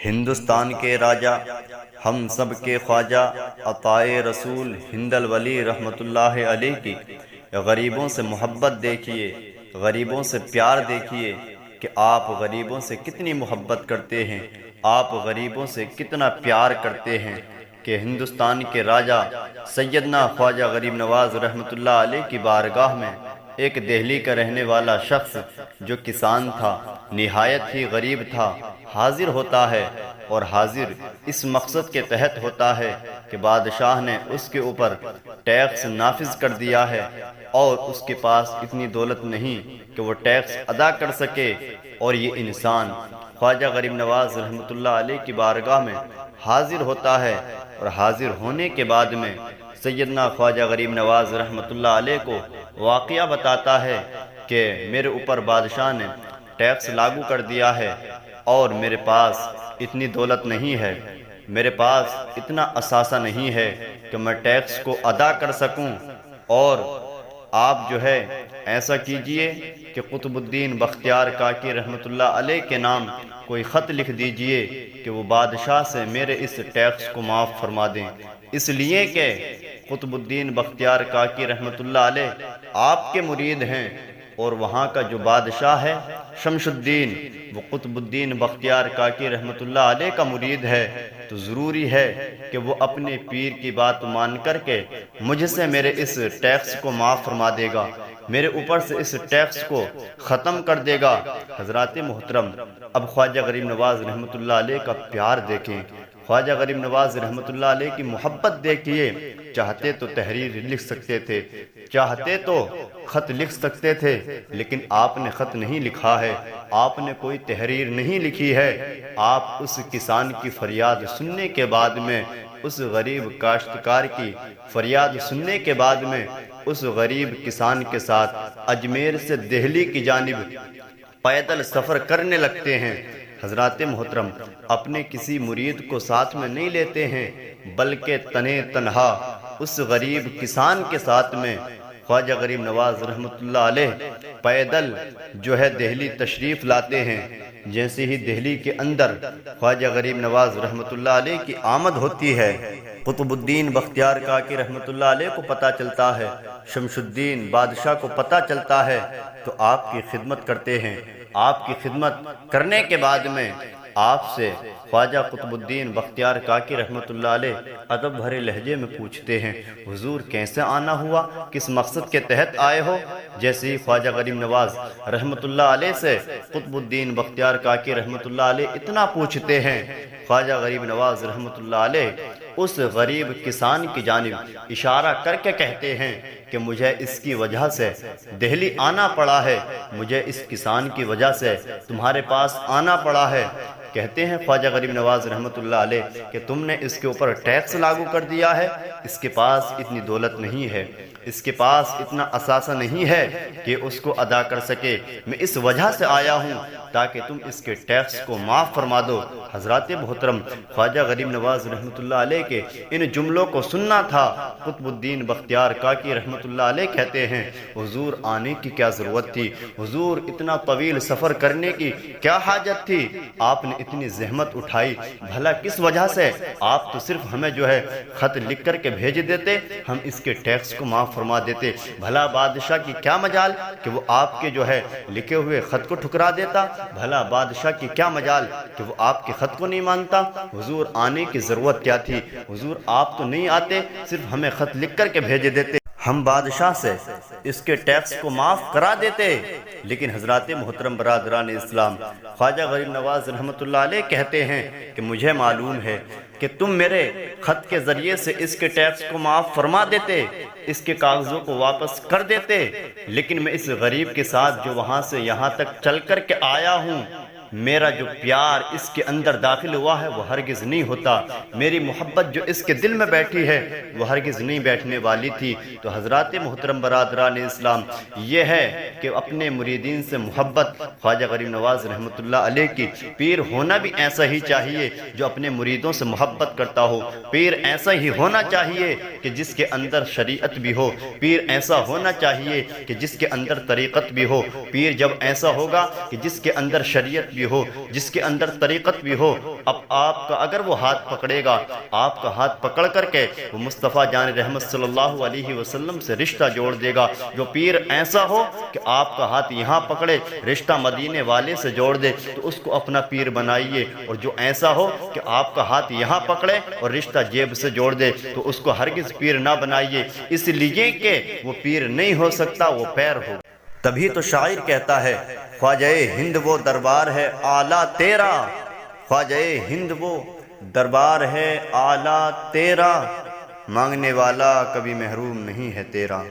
ہندوستان کے راجا، ہم سب کے خواجہ عطائے رسول ہند الولی رحمۃ اللہ علیہ کی غریبوں سے محبت دیکھیے، غریبوں سے پیار دیکھیے کہ آپ غریبوں سے کتنی محبت کرتے ہیں، آپ غریبوں سے کتنا پیار کرتے ہیں کہ ہندوستان کے راجا سیدنا خواجہ غریب نواز رحمۃ اللہ علیہ کی بارگاہ میں ایک دہلی کا رہنے والا شخص جو کسان تھا، نہایت ہی غریب تھا، حاضر ہوتا ہے، اور حاضر اس مقصد کے تحت ہوتا ہے کہ بادشاہ نے اس کے اوپر ٹیکس نافذ کر دیا ہے اور اس کے پاس اتنی دولت نہیں کہ وہ ٹیکس ادا کر سکے، اور یہ انسان خواجہ غریب نواز رحمۃ اللہ علیہ کی بارگاہ میں حاضر ہوتا ہے، اور حاضر ہونے کے بعد میں سیدنا خواجہ غریب نواز رحمۃ اللہ علیہ کو واقعہ بتاتا ہے کہ میرے اوپر بادشاہ نے ٹیکس لاگو کر دیا ہے اور میرے پاس اتنی دولت نہیں ہے، میرے پاس اتنا اثاثہ نہیں ہے کہ میں ٹیکس کو ادا کر سکوں، اور آپ جو ہے ایسا کیجئے کہ قطب الدین بختیار کاکی رحمۃ اللہ علیہ کے نام کوئی خط لکھ دیجئے کہ وہ بادشاہ سے میرے اس ٹیکس کو معاف فرما دیں، اس لیے کہ قطب الدین بختیار کاکی رحمۃ اللہ علیہ آپ کے مرید ہیں، اور وہاں کا جو بادشاہ ہے شمس الدین، وہ قطب الدین بختیار کاکی رحمۃ اللہ علیہ کا مرید ہے، تو ضروری ہے کہ وہ اپنے پیر کی بات مان کر کے مجھ سے میرے اس ٹیکس کو معاف فرما دے گا، میرے اوپر سے اس ٹیکس کو ختم کر دے گا۔ حضرات محترم، اب خواجہ غریب نواز رحمۃ اللہ علیہ کا پیار دیکھیں، خواجہ غریب نواز رحمۃ اللہ علیہ کی محبت دیکھیے، چاہتے تو تحریر لکھ سکتے تھے، چاہتے تو خط لکھ سکتے تھے، لیکن آپ نے خط نہیں لکھا ہے، آپ نے کوئی تحریر نہیں لکھی ہے، آپ اس کسان کی فریاد سننے کے بعد میں، اس غریب کاشتکار کی فریاد سننے کے بعد میں، اس غریب کسان کے ساتھ اجمیر سے دہلی کی جانب پیدل سفر کرنے لگتے ہیں۔ حضرات محترم، اپنے کسی مرید کو ساتھ میں نہیں لیتے ہیں، بلکہ تنے تنہا اس غریب کسان کے ساتھ میں خواجہ غریب نواز رحمۃ اللہ علیہ پیدل جو ہے دہلی تشریف لاتے ہیں۔ جیسے ہی دہلی کے اندر خواجہ غریب نواز رحمۃ اللہ علیہ کی آمد ہوتی ہے، قطب الدین بختیار کاکی رحمۃ اللہ علیہ کو پتہ چلتا ہے، شمس الدین بادشاہ کو پتہ چلتا ہے، تو آپ کی خدمت کرتے ہیں۔ آپ کی خدمت کرنے کے بعد میں آپ سے خواجہ قطب الدین بختیار کاکی رحمۃ اللہ علیہ ادب بھرے لہجے میں پوچھتے ہیں، حضور کیسے آنا ہوا، کس مقصد کے تحت آئے ہو؟ جیسے ہی خواجہ غریب نواز رحمۃ اللہ علیہ سے قطب الدین بختیار کاکی رحمۃ اللہ علیہ اتنا پوچھتے ہیں، خواجہ غریب نواز رحمۃ اللہ علیہ اس غریب کسان کی جانب اشارہ کر کے کہتے ہیں کہ مجھے اس کی وجہ سے دہلی آنا پڑا ہے، مجھے اس کسان کی وجہ سے تمہارے پاس آنا پڑا ہے۔ کہتے ہیں خواجہ غریب نواز رحمۃ اللہ علیہ کہ تم نے اس کے اوپر ٹیکس لاگو کر دیا ہے، اس کے پاس اتنی دولت نہیں ہے، اس کے پاس اتنا اثاثہ نہیں ہے کہ اس کو ادا کر سکے، میں اس وجہ سے آیا ہوں تاکہ تم اس کے ٹیکس کو معاف فرما دو۔ حضرات محترم، خواجہ غریب نواز رحمۃ اللہ علیہ کے ان جملوں کو سننا تھا۔ قطب الدین بختیار کاکی رحمۃ اللہ علیہ کہتے ہیں، حضور آنے کی کیا ضرورت تھی، حضور اتنا طویل سفر کرنے کی کیا حاجت تھی، آپ نے اتنی زحمت اٹھائی، بھلا کس وجہ سے؟ آپ تو صرف ہمیں جو ہے خط لکھ کر کے بھیج دیتے، ہم اس کے ٹیکس کو معاف فرما دیتے، بھلا بادشاہ کی کیا مجال کہ وہ آپ کے جو ہے لکھے ہوئے خط کو ٹھکرا دیتا، بھلا بادشاہ کی کیا مجال کہ وہ آپ کے خط کو نہیں مانتا؟ حضور آنے کی ضرورت کیا تھی؟ حضور آپ تو نہیں آتے، صرف ہمیں خط لکھ کر کے بھیج دیتے، ہم بادشاہ سے اس کے ٹیکس کو معاف کرا دیتے۔ لیکن حضرات محترم برادران اسلام، خواجہ غریب نواز رحمۃ اللہ علیہ کہتے ہیں کہ مجھے معلوم ہے کہ تم میرے خط کے ذریعے سے اس کے ٹیکس کو معاف فرما دیتے، اس کے کاغذوں کو واپس کر دیتے، لیکن میں اس غریب کے ساتھ جو وہاں سے یہاں تک چل کر کے آیا ہوں، میرا جو پیار اس کے اندر داخل ہوا ہے وہ ہرگز نہیں ہوتا، میری محبت جو اس کے دل میں بیٹھی ہے وہ ہرگز نہیں بیٹھنے والی تھی۔ تو حضرات محترم برادران اسلام، یہ ہے کہ اپنے مریدین سے محبت خواجہ غریب نواز رحمۃ اللہ علیہ کی، پیر ہونا بھی ایسا ہی چاہیے جو اپنے مریدوں سے محبت کرتا ہو، پیر ایسا ہی ہونا چاہیے کہ جس کے اندر شریعت بھی ہو، پیر ایسا ہونا چاہیے کہ جس کے اندر طریقت بھی ہو، پیر جب ایسا ہوگا کہ جس کے اندر شریعت بھی بھی ہو، جس کے اندر طریقت بھی ہو، اب آپ کا اگر وہ ہاتھ پکڑے گا، آپ کا ہاتھ پکڑ کر کے وہ مصطفیٰ جان رحمت صلی اللہ علیہ وسلم سے رشتہ جوڑ دے گا۔ جو پیر ایسا ہو کہ آپ کا ہاتھ یہاں پکڑے، رشتہ مدینے والے سے جوڑ دے، تو اس کو اپنا پیر بنائیے، اور جو ایسا ہو کہ آپ کا ہاتھ یہاں پکڑے اور رشتہ جیب سے جوڑ دے، تو اس کو ہرگز پیر نہ بنائیے، اس لیے کہ وہ پیر نہیں ہو سکتا، وہ پیر ہو۔ تبھی تو شاعر کہتا ہے خواجہ ہند وہ دربار ہے اعلیٰ تیرا، خواجہ ہند وہ دربار ہے اعلیٰ تیرا، مانگنے والا کبھی محروم نہیں ہے تیرا۔